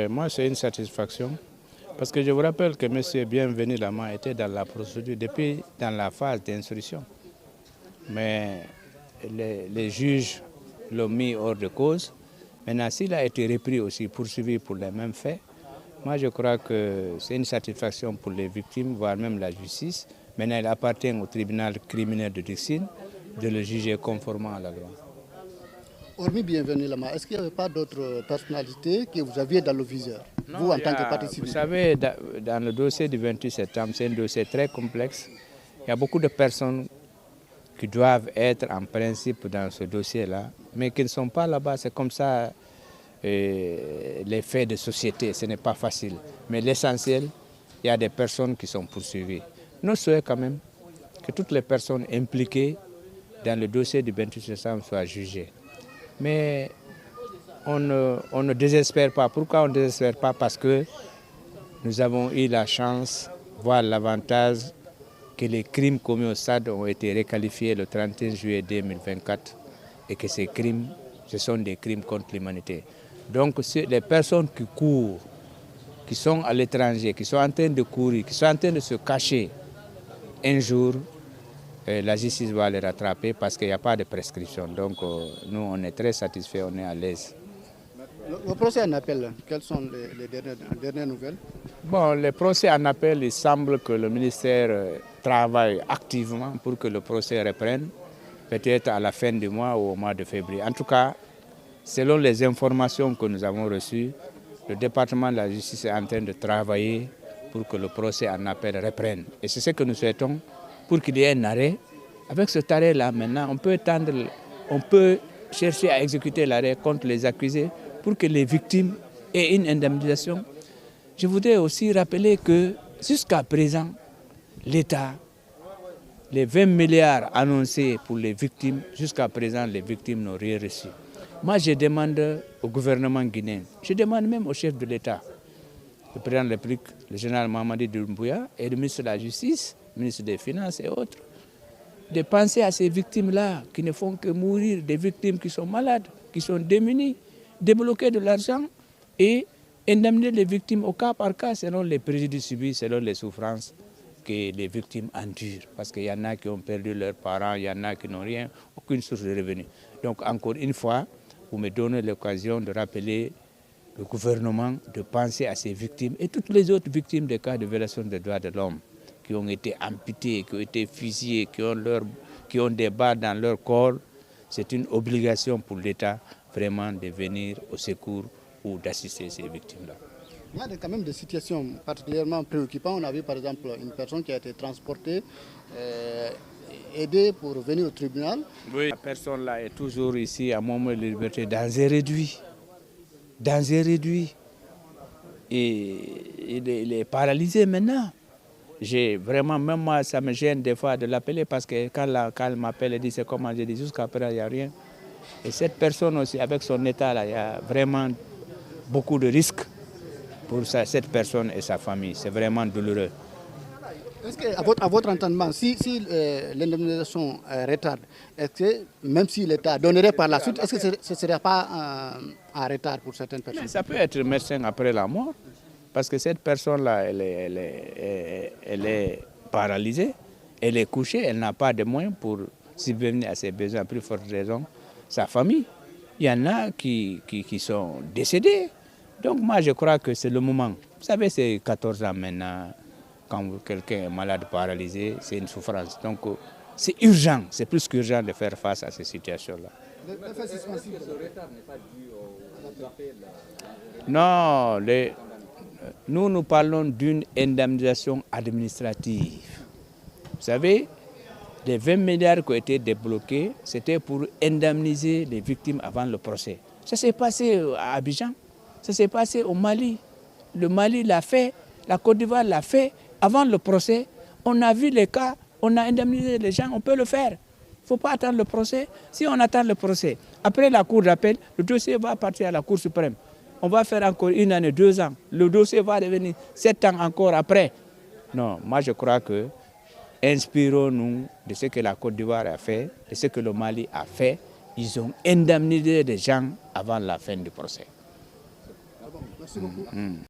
Moi, c'est une satisfaction. Parce que je vous rappelle que M. Bienvenu Lama était dans la procédure depuis dans la phase d'instruction. Mais les juges l'ont mis hors de cause. Maintenant, s'il a été repris aussi, poursuivi pour les mêmes faits, moi je crois que c'est une satisfaction pour les victimes, voire même la justice. Maintenant, il appartient au tribunal criminel de Dixine de le juger conformément à la loi. Hormis Bienvenu Lama, est-ce qu'il n'y avait pas d'autres personnalités que vous aviez dans le viseur, non, vous en tant que partie civile? Vous savez, dans le dossier du 28 septembre, c'est un dossier très complexe. Il y a beaucoup de personnes qui doivent être en principe dans ce dossier-là, mais qui ne sont pas là-bas. C'est comme ça les faits de société, ce n'est pas facile. Mais l'essentiel, il y a des personnes qui sont poursuivies. Nous souhaitons quand même que toutes les personnes impliquées dans le dossier du 28 septembre soient jugées. Mais on ne désespère pas. Pourquoi on ne désespère pas? Parce que nous avons eu la chance, voire l'avantage, que les crimes commis au stade ont été requalifiés le 31 juillet 2024 et que ces crimes, ce sont des crimes contre l'humanité. Donc les personnes qui courent, qui sont à l'étranger, qui sont en train de courir, qui sont en train de se cacher, un jour, la justice va les rattraper parce qu'il n'y a pas de prescription. Donc nous, on est très satisfaits, on est à l'aise. Le procès en appel, quelles sont les dernières nouvelles? Bon, les procès en appel, il semble que le ministère travaille activement pour que le procès reprenne, peut-être à la fin du mois ou au mois de février. En tout cas, selon les informations que nous avons reçues, le département de la justice est en train de travailler pour que le procès en appel reprenne. Et c'est ce que nous souhaitons pour qu'il y ait un arrêt. Avec cet arrêt-là, maintenant, on peut chercher à exécuter l'arrêt contre les accusés pour que les victimes aient une indemnisation. Je voudrais aussi rappeler que jusqu'à présent, l'État, les 20 milliards annoncés pour les victimes, jusqu'à présent, les victimes n'ont rien reçu. Moi, je demande au gouvernement guinéen, je demande même au chef de l'État, le président de la République, le général Mamadi Doumbouya et le ministre de la Justice, le ministre des Finances et autres, de penser à ces victimes-là qui ne font que mourir, des victimes qui sont malades, qui sont démunies, débloquer de l'argent et indemniser les victimes au cas par cas selon les préjudices subis, selon les souffrances que les victimes endurent. Parce qu'il y en a qui ont perdu leurs parents, il y en a qui n'ont rien, aucune source de revenus. Donc encore une fois, vous me donnez l'occasion de rappeler le gouvernement de penser à ces victimes et toutes les autres victimes des cas de violation des droits de l'homme qui ont été amputées, qui ont été fusillées, qui ont des barres dans leur corps. C'est une obligation pour l'État vraiment de venir au secours ou d'assister ces victimes-là. Il y a quand même des situations particulièrement préoccupantes. On a vu par exemple une personne qui a été transportée, aidée pour venir au tribunal. Oui. La personne là est toujours ici à moment de liberté, danger réduit. Danger réduit. Et il est paralysé maintenant. Vraiment, même moi, ça me gêne des fois de l'appeler parce que quand elle m'appelle, elle dit c'est comment, je dis jusqu'à présent, il n'y a rien. Et cette personne aussi, avec son état là, il y a vraiment beaucoup de risques pour cette personne et sa famille. C'est vraiment douloureux. Est-ce qu'à votre entendement, si l'indemnisation retarde, est-ce que même si l'État donnerait par la suite, est-ce que ce ne serait pas un retard pour certaines personnes? Mais ça peut être médecin après la mort, parce que cette personne-là, elle est paralysée, elle est couchée, elle n'a pas de moyens pour subvenir à ses besoins, à plus forte raison, sa famille. Il y en a qui sont décédés. Donc moi, je crois que c'est le moment. Vous savez, c'est 14 ans maintenant. Quand quelqu'un est malade, paralysé, c'est une souffrance. Donc c'est urgent, c'est plus qu'urgent de faire face à ces situations-là. Non, nous parlons d'une indemnisation administrative. Vous savez, les 20 milliards qui ont été débloqués, c'était pour indemniser les victimes avant le procès. Ça s'est passé à Abidjan, ça s'est passé au Mali. Le Mali l'a fait, la Côte d'Ivoire l'a fait. Avant le procès, on a vu les cas, on a indemnisé les gens, on peut le faire. Il ne faut pas attendre le procès. Si on attend le procès, après la cour d'appel, le dossier va partir à la Cour suprême. On va faire encore 1 année, 2 ans. Le dossier va devenir 7 ans encore après. Non, moi je crois que inspirons-nous de ce que la Côte d'Ivoire a fait, de ce que le Mali a fait. Ils ont indemnisé des gens avant la fin du procès. Merci beaucoup.